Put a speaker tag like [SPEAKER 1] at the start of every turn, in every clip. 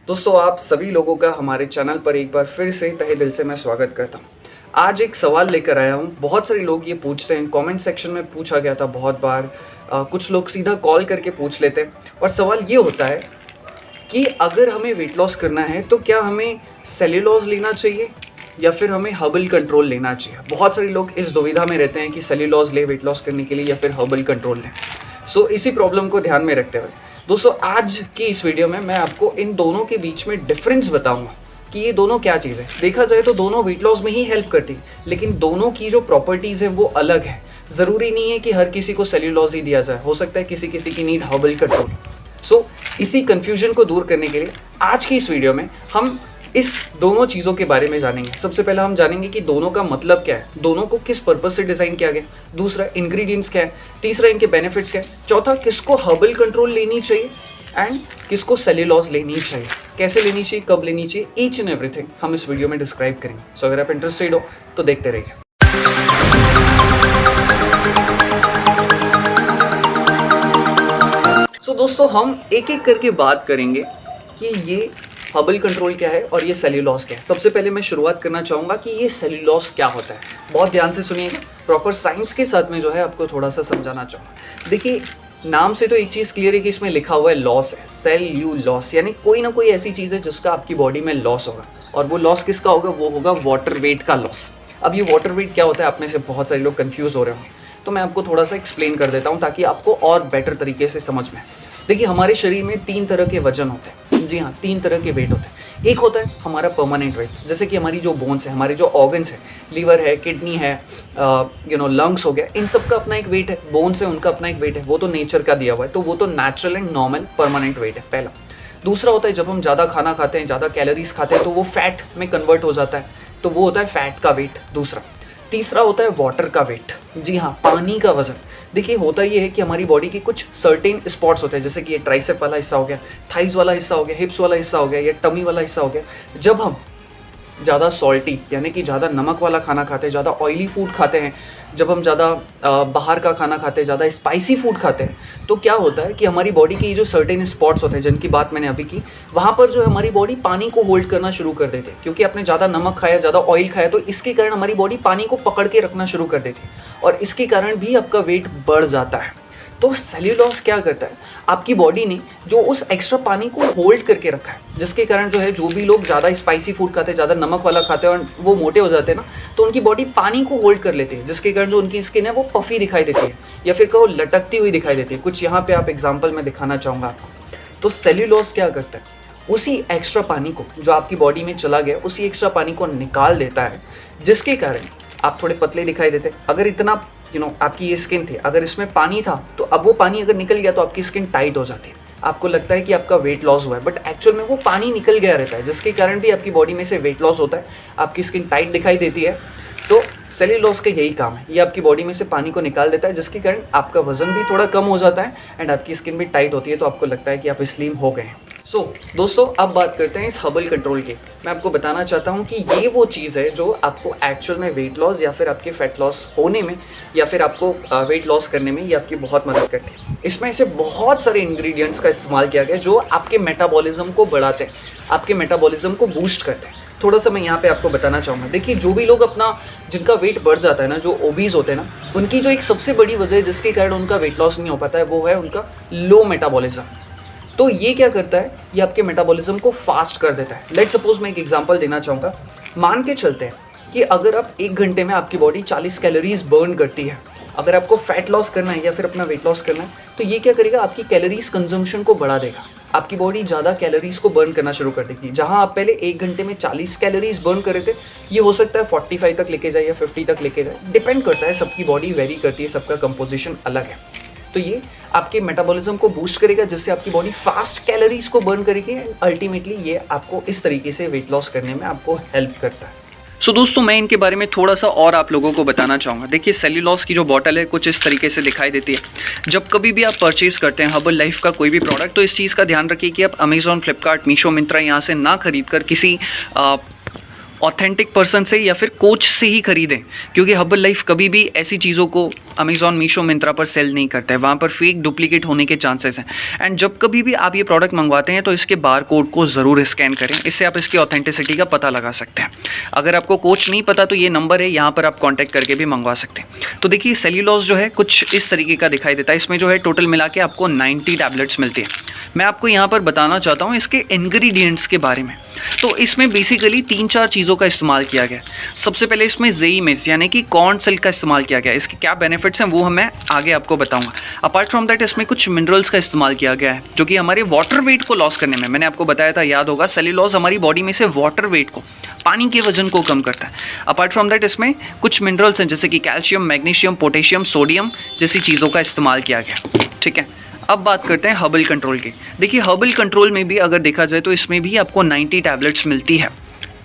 [SPEAKER 1] दोस्तों आप सभी लोगों का हमारे चैनल पर एक बार फिर से तहे दिल से मैं स्वागत करता हूँ। आज एक सवाल लेकर आया हूँ। बहुत सारे लोग ये पूछते हैं, कमेंट सेक्शन में पूछा गया था बहुत बार। कुछ लोग सीधा कॉल करके पूछ लेते हैं और सवाल ये होता है कि अगर हमें वेट लॉस करना है तो क्या हमें सेल्यूलोज लेना चाहिए या फिर हमें हर्बल कंट्रोल लेना चाहिए। बहुत सारे लोग इस दुविधा में रहते हैं कि सेल्यूलोज ले वेट लॉस करने के लिए या फिर हर्बल कंट्रोल लें। सो इसी प्रॉब्लम को ध्यान में रखते हुए दोस्तों आज की इस वीडियो में मैं आपको इन दोनों के बीच में डिफरेंस बताऊंगा कि ये दोनों क्या चीज़ है। देखा जाए तो दोनों वेट लॉस में ही हेल्प करती है, लेकिन दोनों की जो प्रॉपर्टीज़ है वो अलग है। ज़रूरी नहीं है कि हर किसी को सेल्यूलोज ही दिया जाए, हो सकता है किसी किसी की नीड हर्बल कंट्रोल। सो इसी कन्फ्यूजन को दूर करने के लिए आज की इस वीडियो में हम इस दोनों चीज़ों के बारे में जानेंगे। सबसे पहले हम जानेंगे कि दोनों का मतलब क्या है, दोनों को किस पर्पस से डिज़ाइन किया गया, दूसरा इंग्रेडिएंट्स क्या है, तीसरा इनके बेनिफिट्स क्या है, चौथा किसको हर्बल कंट्रोल लेनी चाहिए एंड किसको सेल्यूलोज लेनी चाहिए, कैसे लेनी चाहिए, कब लेनी चाहिए, ईच एंड एवरीथिंग हम इस वीडियो में डिस्क्राइब करेंगे। सो अगर आप इंटरेस्टेड हो तो देखते रहिए। सो दोस्तों हम एक एक करके बात करेंगे कि ये हर्बल कंट्रोल क्या है और ये सेल्यूलोज क्या है। सबसे पहले मैं शुरुआत करना चाहूँगा कि ये सेल्यूलोज क्या होता है। बहुत ध्यान से सुनिएगा, प्रॉपर साइंस के साथ में जो है आपको थोड़ा सा समझाना चाहूँगा। देखिए नाम से तो एक चीज़ क्लियर है कि इसमें लिखा हुआ है लॉस है, सेल्यूलोज, यानी कोई ना कोई ऐसी चीज़ है जिसका आपकी बॉडी में लॉस होगा। और वो लॉस किसका होगा, वो होगा वाटर वेट का लॉस। अब ये वाटर वेट क्या होता है, आप में से बहुत सारे लोग कन्फ्यूज़ हो रहे होंगे, तो मैं आपको थोड़ा सा एक्सप्लेन कर देता हूँ ताकि आपको और बेटर तरीके से समझ में। देखिए हमारे शरीर में 3 तरह के वजन होते हैं। जी हाँ, 3 तरह के वेट होते हैं। एक होता है हमारा परमानेंट वेट, जैसे कि हमारी जो बोन्स है, हमारे जो ऑर्गन्स है, लीवर है, किडनी है, लंग्स हो गया, इन सब का अपना एक वेट है। बोन्स है उनका अपना एक वेट है, वो तो नेचर का दिया हुआ है, तो वो तो natural and normal permanent weight है पहला। दूसरा होता है जब हम ज़्यादा खाना खाते हैं, ज़्यादा कैलोरीज खाते हैं, तो वो फैट में कन्वर्ट हो जाता है, तो वो होता है फैट का वेट दूसरा। तीसरा होता है वाटर का वेट, जी हाँ, पानी का वजन। देखिए होता ये है कि हमारी बॉडी के कुछ सर्टेन स्पॉट्स होते हैं, जैसे कि ये ट्राइसेप वाला हिस्सा हो गया, थाइज वाला हिस्सा हो गया, हिप्स वाला हिस्सा हो गया, या टमी वाला हिस्सा हो गया। जब हम ज़्यादा सॉल्टी यानी कि ज़्यादा नमक वाला खाना खाते हैं, ज़्यादा ऑयली फूड खाते हैं, जब हम ज़्यादा बाहर का खाना खाते हैं, ज़्यादा स्पाइसी फूड खाते हैं, तो क्या होता है कि हमारी बॉडी के जो सर्टेन स्पॉट्स होते हैं जिनकी बात मैंने अभी की, वहाँ पर जो हमारी बॉडी पानी को होल्ड करना शुरू कर देती है। क्योंकि आपने ज़्यादा नमक खाया, ज़्यादा ऑयल खाया, तो इसके कारण हमारी बॉडी पानी को पकड़ के रखना शुरू कर देती है और इसके कारण भी आपका वेट बढ़ जाता है। तो सेल्यूलोज क्या करता है, आपकी बॉडी ने जो उस एक्स्ट्रा पानी को होल्ड करके रखा है, जिसके कारण जो है जो भी लोग ज़्यादा स्पाइसी फूड खाते हैं, ज़्यादा नमक वाला खाते हैं और वो मोटे हो जाते हैं ना, तो उनकी बॉडी पानी को होल्ड कर लेती है, जिसके कारण जो उनकी स्किन है वो पफी दिखाई देती है या फिर कहो लटकती हुई दिखाई देती है। कुछ यहाँ पे आप एग्जाम्पल में दिखाना चाहूँगा आपको। तो सेल्यूलोज क्या करता है, उसी एक्स्ट्रा पानी को जो आपकी बॉडी में चला गया, उसी एक्स्ट्रा पानी को निकाल देता है, जिसके कारण आप थोड़े पतले दिखाई देते। अगर इतना आपकी ये स्किन थी, अगर इसमें पानी था, तो अब वो पानी अगर निकल गया तो आपकी स्किन टाइट हो जाती है, आपको लगता है कि आपका वेट लॉस हुआ है, बट एक्चुअल में वो पानी निकल गया रहता है, जिसके कारण भी आपकी बॉडी में से वेट लॉस होता है, आपकी स्किन टाइट दिखाई देती है। तो सेल्यूलोज का यही काम है, ये आपकी बॉडी में से पानी को निकाल देता है, जिसके कारण आपका वजन भी थोड़ा कम हो जाता है एंड आपकी स्किन भी टाइट होती है, तो आपको लगता है कि आप स्लिम हो गए हैं। सो दोस्तों अब बात करते हैं इस हर्बल कंट्रोल की। मैं आपको बताना चाहता हूँ कि ये वो चीज़ है जो आपको एक्चुअल में वेट लॉस या फिर आपके फैट लॉस होने में या फिर आपको वेट लॉस करने में ये आपकी बहुत मदद करती है। इसमें ऐसे बहुत सारे इंग्रेडिएंट्स का इस्तेमाल किया गया जो आपके मेटाबॉलिज्म को बढ़ाते हैं, आपके मेटाबॉलिज्म को बूस्ट करते हैं। थोड़ा सा मैं यहाँ पे आपको बताना चाहूँगा। देखिए जो भी लोग जिनका वेट बढ़ जाता है ना, जो ओबीज होते हैं ना, उनकी जो एक सबसे बड़ी वजह है जिसके कारण उनका वेट लॉस नहीं हो पाता है, वो है उनका लो मेटाबॉलिज्म। तो ये क्या करता है, ये आपके मेटाबॉलिज्म को फास्ट कर देता है। लेट्स सपोज मैं एक एग्जांपल देना चाहूँगा। मान के चलते हैं कि अगर आप 1 घंटे में आपकी बॉडी 40 कैलोरीज बर्न करती है, अगर आपको फैट लॉस करना है या फिर अपना वेट लॉस करना है, तो ये क्या करेगा, आपकी कैलोरीज कंजम्पशन को बढ़ा देगा। आपकी बॉडी ज़्यादा कैलोरीज को बर्न करना शुरू कर देगी। जहाँ आप पहले 1 घंटे में 40 कैलोरीज बर्न कर रहे थे, ये हो सकता है 45 तक लेके जाए या 50 तक लेके जाए, डिपेंड करता है, सबकी बॉडी वेरी करती है, सबका कंपोजिशन अलग है। तो ये आपके मेटाबॉलिज्म को बूस्ट करेगा, जिससे आपकी बॉडी फास्ट कैलोरीज को बर्न करेगी एंड अल्टीमेटली ये आपको इस तरीके से वेट लॉस करने में आपको हेल्प करता है। सो दोस्तों मैं इनके बारे में थोड़ा सा और आप लोगों को बताना चाहूँगा। देखिए सेल्यूलोज की जो बॉटल है कुछ इस तरीके से दिखाई देती है। जब कभी भी आप परचेज करते हैं हर्बल लाइफ का कोई भी प्रोडक्ट, तो इस चीज़ का ध्यान रखिए कि आप अमेजॉन, फ्लिपकार्ट, मीशो, मिंत्रा यहाँ से ना खरीद कर किसी ऑथेंटिक पर्सन से या फिर कोच से ही खरीदें, क्योंकि हर्बल लाइफ कभी भी ऐसी चीज़ों को अमेजॉन, मीशो, मिंत्रा पर सेल नहीं करता है। वहाँ पर फेक, डुप्लीकेट होने के चांसेस हैं। एंड जब कभी भी आप ये प्रोडक्ट मंगवाते हैं तो इसके बार कोड को ज़रूर स्कैन करें, इससे आप इसकी ऑथेंटिसिटी का पता लगा सकते हैं। अगर आपको कोच नहीं पता तो ये नंबर है, यहाँ पर आप कॉन्टैक्ट करके भी मंगवा सकते हैं। तो देखिए सेल्यूलोज जो है कुछ इस तरीके का दिखाई देता है। इसमें जो है टोटल मिला के आपको 90 टैबलेट्स मिलती है। मैं आपको यहाँ पर बताना चाहता हूँ इसके इंग्रेडिएंट्स के बारे में। तो इसमें बेसिकली 3-4 चीज़ों का इस्तेमाल किया गया। सबसे पहले इसमें ज़ेईमेस यानी कि कॉर्न सिल्क का इस्तेमाल किया गया। इसके क्या बेनिफिट्स हैं वो मैं आगे आपको बताऊंगा। अपार्ट फ्रॉम दैट इसमें कुछ मिनरल्स का इस्तेमाल किया गया है जो कि हमारे वाटर वेट को लॉस करने में, मैंने आपको बताया था, याद होगा, सेल्यूलोज हमारी बॉडी में से वाटर वेट को, पानी के वजन को कम करता है। अपार्ट फ्रॉम दैट इसमें कुछ मिनरल्स हैं जैसे कि कैल्शियम, मैग्नीशियम, पोटेशियम, सोडियम जैसी चीज़ों का इस्तेमाल किया गया। ठीक है, अब बात करते हैं हर्बल कंट्रोल की। देखिए हर्बल कंट्रोल में भी अगर देखा जाए तो इसमें भी आपको 90 टैबलेट्स मिलती है।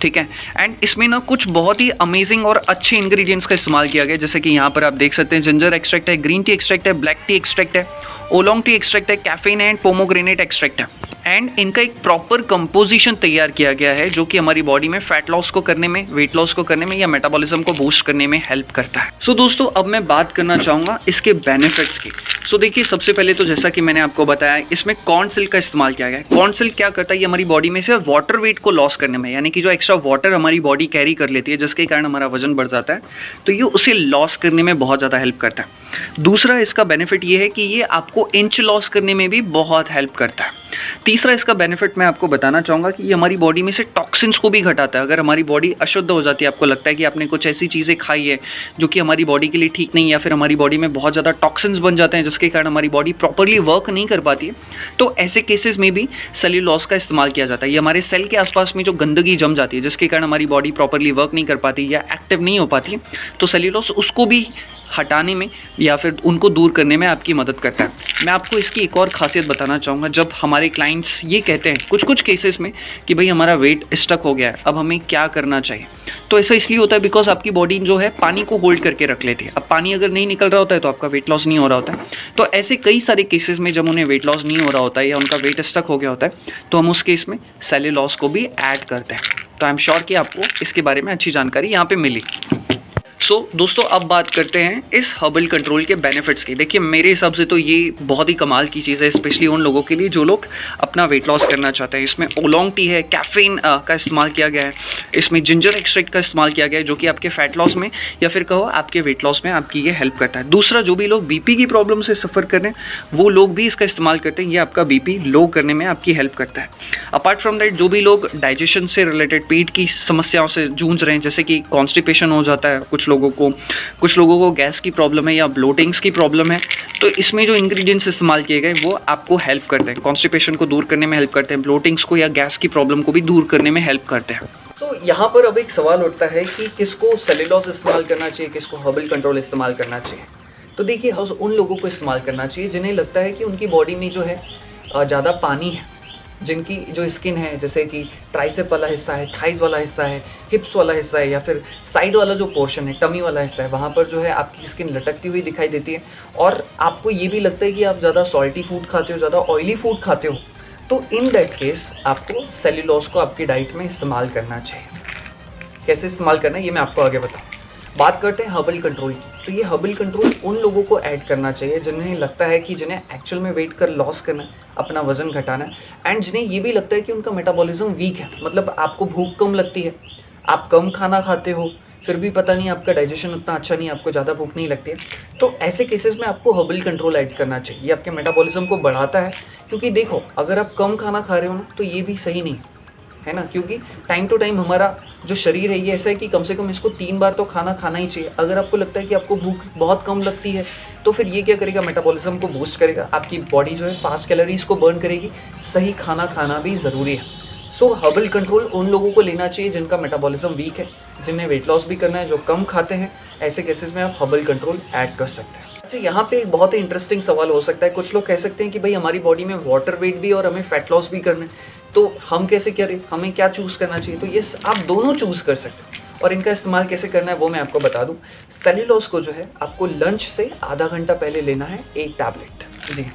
[SPEAKER 1] ठीक है, एंड इसमें ना कुछ बहुत ही अमेजिंग और अच्छे इंग्रेडिएंट्स का इस्तेमाल किया गया, जैसे कि यहाँ पर आप देख सकते हैं जिंजर एक्सट्रैक्ट है, ग्रीन टी एक्सट्रैक्ट है, ब्लैक टी एक्सट्रैक्ट है, ओलोंग टी एक्सट्रैक्ट है, कैफीन एंड पोमोग्रेनेट एक्सट्रैक्ट है। एंड इनका एक प्रॉपर कंपोजिशन तैयार किया गया है जो कि हमारी बॉडी में फैट लॉस को करने में, वेट लॉस को करने में या मेटाबॉलिज्म को बूस्ट करने में हेल्प करता है। सो दोस्तों अब मैं बात करना चाहूँगा इसके बेनिफिट्स की। सो देखिए सबसे पहले तो जैसा कि मैंने आपको बताया इसमें कॉर्न सिल्क का इस्तेमाल किया गया है। कॉर्न सिल्क क्या करता है, ये हमारी बॉडी में से वाटर वेट को लॉस करने में, यानी कि जो एक्स्ट्रा वाटर हमारी बॉडी कैरी कर लेती है जिसके कारण हमारा वजन बढ़ जाता है, तो ये उसे लॉस करने में बहुत ज़्यादा हेल्प करता है। दूसरा इसका बेनिफिट ये है कि ये आपको इंच लॉस करने में भी बहुत हेल्प करता है। तीसरा इसका बेनिफिट मैं आपको बताना चाहूँगा कि ये हमारी बॉडी में से टॉक्सिन्स को भी घटाता है। अगर हमारी बॉडी अशुद्ध हो जाती है, आपको लगता है कि आपने कुछ ऐसी चीज़ें खाई है जो कि हमारी बॉडी के लिए ठीक नहीं, या फिर हमारी बॉडी में बहुत ज़्यादा टॉक्सिन्स बन जाते हैं जिसके कारण हमारी बॉडी प्रॉपरली वर्क नहीं कर पाती है, तो ऐसे केसेस में भी सेल्यूलोज का इस्तेमाल किया जाता है। ये हमारे सेल के आसपास में जो गंदगी जम जाती है जिसके कारण हमारी बॉडी प्रॉपरली वर्क नहीं कर पाती या एक्टिव नहीं हो पाती, तो सेल्यूलोज उसको भी हटाने में या फिर उनको दूर करने में आपकी मदद करता है। मैं आपको इसकी एक और खासियत बताना चाहूँगा। जब हमारे क्लाइंट्स ये कहते हैं कुछ केसेस में कि भाई हमारा वेट स्टक हो गया है, अब हमें क्या करना चाहिए, तो ऐसा इसलिए होता है बिकॉज आपकी बॉडी जो है पानी को होल्ड करके रख लेती है। अब पानी अगर नहीं निकल रहा होता है तो आपका वेट लॉस नहीं हो रहा होता है। तो ऐसे कई सारे केसेस में जब उन्हें वेट लॉस नहीं हो रहा होता है या उनका वेट स्टक हो गया होता है, तो हम उस केस में सेल्यूलोज को भी ऐड करते हैं। तो आई एम श्योर कि आपको इसके बारे में अच्छी जानकारी यहाँ पे मिली। सो दोस्तों अब बात करते हैं इस हर्बल कंट्रोल के बेनिफिट्स की। देखिए मेरे हिसाब से तो ये बहुत ही कमाल की चीज़ है, स्पेशली उन लोगों के लिए जो लोग अपना वेट लॉस करना चाहते हैं। इसमें ओलोंग टी है, कैफीन का इस्तेमाल किया गया है, इसमें जिंजर एक्सट्रैक्ट का इस्तेमाल किया गया है जो कि आपके फैट लॉस में या फिर कहो आपके वेट लॉस में आपकी ये हेल्प करता है। दूसरा, जो भी लोग बीपी की प्रॉब्लम से सफ़र कर रहे हैं वो लोग भी इसका इस्तेमाल करते हैं, ये आपका बीपी लो करने में आपकी हेल्प करता है। अपार्ट फ्रॉम दैट जो भी लोग डाइजेशन से रिलेटेड पेट की समस्याओं से जूझ रहे हैं, जैसे कि कॉन्स्टिपेशन हो जाता है कुछ लोगों को गैस की प्रॉब्लम है या ब्लोटिंग्स की प्रॉब्लम है, तो इसमें जो इंग्रेडिएंट्स इस्तेमाल किए गए वो आपको हेल्प करते हैं, कॉन्स्टिपेशन को दूर करने में हेल्प करते हैं, ब्लोटिंग्स को या गैस की प्रॉब्लम को भी दूर करने में हेल्प करते हैं। तो यहाँ पर अब एक सवाल उठता है कि किसको सेल्यूलोज इस्तेमाल करना चाहिए, किसको हर्बल कंट्रोल इस्तेमाल करना चाहिए। तो देखिए उन लोगों को इस्तेमाल करना चाहिए जिन्हें लगता है कि उनकी बॉडी में जो है ज़्यादा पानी है, जिनकी जो स्किन है जैसे कि ट्राइसेप वाला हिस्सा है, थाइज वाला हिस्सा है, हिप्स वाला हिस्सा है या फिर साइड वाला जो पोर्शन है, टमी वाला हिस्सा है, वहाँ पर जो है आपकी स्किन लटकती हुई दिखाई देती है और आपको ये भी लगता है कि आप ज़्यादा सॉल्टी फूड खाते हो, ज़्यादा ऑयली फूड खाते हो, तो इन दैट केस आपको सेल्यूलोज को आपकी डाइट में इस्तेमाल करना चाहिए। कैसे इस्तेमाल करना है ये मैं आपको आगे बताऊँ। बात करते हैं हर्बल कंट्रोल की। तो ये हर्बल कंट्रोल उन लोगों को ऐड करना चाहिए जिन्हें लगता है कि जिन्हें एक्चुअल में वेट कर लॉस करना है, अपना वजन घटाना है, एंड जिन्हें ये भी लगता है कि उनका मेटाबॉलिज्म वीक है, मतलब आपको भूख कम लगती है, आप कम खाना खाते हो, फिर भी पता नहीं आपका डाइजेशन उतना अच्छा नहीं है, आपको ज़्यादा भूख नहीं लगती है, तो ऐसे केसेस में आपको हर्बल कंट्रोल ऐड करना चाहिए। ये आपके मेटाबॉलिज्म को बढ़ाता है, क्योंकि देखो अगर आप कम खाना खा रहे हो ना तो ये भी सही नहीं है ना, क्योंकि टाइम टू टाइम हमारा जो शरीर है ये ऐसा है कि कम से कम इसको 3 बार तो खाना खाना ही चाहिए। अगर आपको लगता है कि आपको भूख बहुत कम लगती है तो फिर ये क्या करेगा, मेटाबॉलिज्म को बूस्ट करेगा, आपकी बॉडी जो है फास्ट कैलोरीज को बर्न करेगी। सही खाना खाना भी ज़रूरी है। सो हर्बल कंट्रोल उन लोगों को लेना चाहिए जिनका मेटाबॉलिज्म वीक है, जिन्हें वेट लॉस भी करना है, जो कम खाते हैं। ऐसे केसेस में आप हर्बल कंट्रोल ऐड कर सकते हैं। अच्छा, यहाँ पे एक बहुत ही इंटरेस्टिंग सवाल हो सकता है। कुछ लोग कह सकते हैं कि भाई हमारी बॉडी में वाटर वेट भी और हमें फैट लॉस भी करना है, तो हम कैसे करें, हमें क्या चूज़ करना चाहिए। तो ये आप दोनों चूज़ कर सकते हैं और इनका इस्तेमाल कैसे करना है वो मैं आपको बता दूं। सेल्यूलोज को जो है आपको लंच से आधा घंटा पहले लेना है 1 टैबलेट, जी,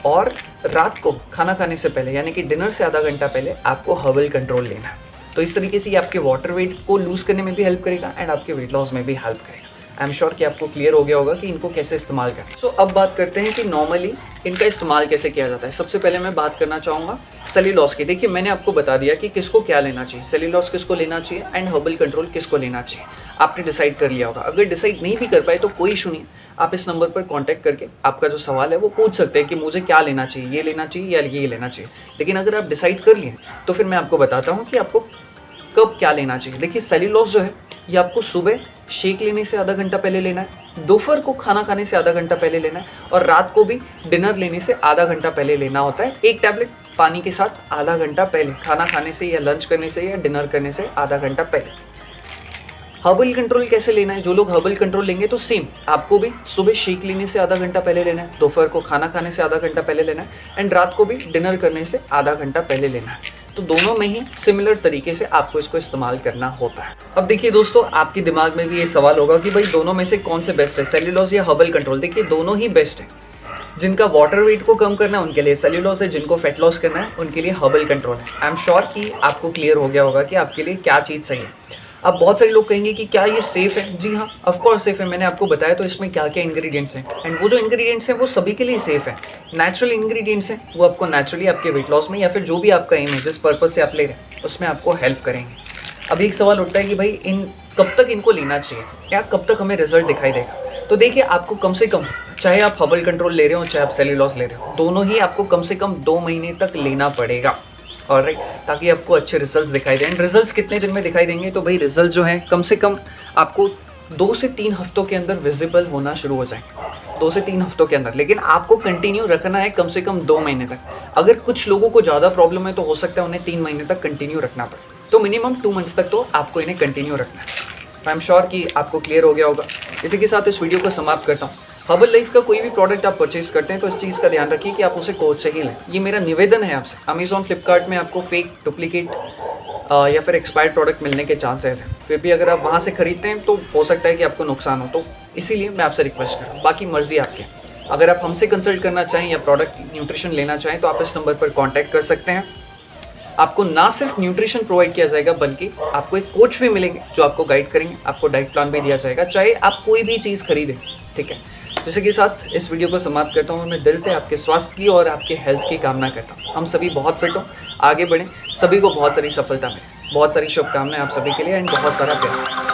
[SPEAKER 1] और रात को खाना खाने से पहले यानी कि डिनर से आधा घंटा पहले आपको हर्बल कंट्रोल लेना है। तो इस तरीके से ये आपके वाटर वेट को लूज़ करने में भी हेल्प करेगा एंड आपके वेट लॉस में भी हेल्प करेगा। आई एम श्योर कि आपको क्लियर हो गया होगा कि इनको कैसे इस्तेमाल करें। सो अब बात करते हैं कि नॉर्मली इनका इस्तेमाल कैसे किया जाता है। सबसे पहले मैं बात करना चाहूँगा सेल्यूलोज की। देखिए मैंने आपको बता दिया कि किसको क्या लेना चाहिए, सेल्यूलोज किसको लेना चाहिए एंड हर्बल कंट्रोल किसको लेना चाहिए। आपने डिसाइड कर लिया होगा। अगर डिसाइड नहीं भी कर पाए तो कोई इशू नहीं, आप इस नंबर पर कांटेक्ट करके आपका जो सवाल है वो पूछ सकते हैं कि मुझे क्या लेना चाहिए, ये लेना चाहिए या ये लेना चाहिए। लेकिन अगर आप डिसाइड कर लिए तो फिर मैं आपको बताता हूँ कि आपको कब क्या लेना चाहिए। देखिए सेल्यूलोज जो है ये आपको सुबह शेक लेने से आधा घंटा पहले लेना है, दोपहर को खाना खाने से आधा घंटा पहले लेना है और रात को भी डिनर लेने से आधा घंटा पहले लेना होता है। एक टैबलेट पानी के साथ आधा घंटा पहले, खाना खाने से या लंच करने से या डिनर करने से आधा घंटा पहले। हर्बल कंट्रोल कैसे लेना है, जो लोग हर्बल कंट्रोल लेंगे तो सेम आपको भी सुबह शेक लेने से आधा घंटा पहले लेना है, दोपहर को खाना खाने से आधा घंटा पहले लेना है एंड रात को भी डिनर करने से आधा घंटा पहले लेना है। तो दोनों में ही सिमिलर तरीके से आपको इसको इस्तेमाल करना होता है। अब देखिए दोस्तों, आपके दिमाग में भी ये सवाल होगा कि भाई दोनों में से कौन से बेस्ट है, सेल्यूलोज या हर्बल कंट्रोल। देखिए दोनों ही बेस्ट है। जिनका वाटर वेट को कम करना है उनके लिए सेल्यूलोज है, जिनको फैट लॉस करना है उनके लिए हर्बल कंट्रोल है। आई एम श्योर कि आपको क्लियर हो गया होगा कि आपके लिए क्या चीज़ सही है। अब बहुत सारे लोग कहेंगे कि क्या ये सेफ़ है। जी हाँ, ऑफ कोर्स सेफ़ है। मैंने आपको बताया तो इसमें क्या क्या इंग्रेडिएंट्स हैं एंड वो जो इंग्रेडिएंट्स हैं वो सभी के लिए सेफ़ है। नेचुरल इंग्रेडिएंट्स हैं, वो आपको नेचुरली आपके वेट लॉस में या फिर जो भी आपका एम है, जिस पर्पज़ से आप ले रहे हैं उसमें आपको हेल्प करेंगे। अब एक सवाल उठता है कि भाई कब तक इनको लेना चाहिए या कब तक हमें रिजल्ट दिखाई देगा। तो देखिए आपको कम से कम, चाहे आप हर्बल कंट्रोल ले रहे हो चाहे आप सेल्यूलोज ले रहे हो, दोनों ही आपको कम से कम 2 महीने तक लेना पड़ेगा। ऑलराइट, ताकि आपको अच्छे रिजल्ट्स दिखाई दें। रिजल्ट्स कितने दिन में दिखाई देंगे, तो भाई रिजल्ट जो है कम से कम आपको 2 से 3 हफ्तों के अंदर विजिबल होना शुरू हो जाएंगे, 2 से 3 हफ्तों के अंदर। लेकिन आपको कंटिन्यू रखना है कम से कम 2 महीने तक। अगर कुछ लोगों को ज़्यादा प्रॉब्लम है तो हो सकता है उन्हें 3 महीने तक कंटिन्यू रखना पड़े, तो मिनिमम 2 मंथ्स तक तो आपको इन्हें कंटिन्यू रखना है। आई एम श्योर कि आपको क्लियर हो गया होगा। इसी के साथ इस वीडियो को समाप्त करता हूँ। हर्बल लाइफ का कोई भी प्रोडक्ट आप परचेज करते हैं तो इस चीज़ का ध्यान रखिए कि आप उसे कोच से ही लें। ये मेरा निवेदन है आपसे। अमेज़ॉन, फ्लिपकार्ट में आपको फेक, डुप्लीकेट या फिर एक्सपायर्ड प्रोडक्ट मिलने के चांसेस हैं। फिर भी अगर आप वहाँ से खरीदते हैं तो हो सकता है कि आपको नुकसान हो, तो इसीलिए मैं आपसे रिक्वेस्ट कर रहा हूँ। बाकी मर्जी आपकी। अगर आप हमसे कंसल्ट करना चाहें या प्रोडक्ट न्यूट्रिशन लेना चाहें तो आप इस नंबर पर कॉन्टैक्ट कर सकते हैं। आपको ना सिर्फ न्यूट्रिशन प्रोवाइड किया जाएगा बल्कि आपको एक कोच भी मिलेंगे जो आपको गाइड करेंगे। आपको डाइट प्लान भी दिया जाएगा, चाहे आप कोई भी चीज़ खरीदें। ठीक है, इसी के साथ इस वीडियो को समाप्त करता हूँ। मैं दिल से आपके स्वास्थ्य की और आपके हेल्थ की कामना करता हूँ। हम सभी बहुत फिट हों, आगे बढ़ें, सभी को बहुत सारी सफलता मिले। बहुत सारी शुभकामनाएं आप सभी के लिए एंड बहुत सारा प्यार।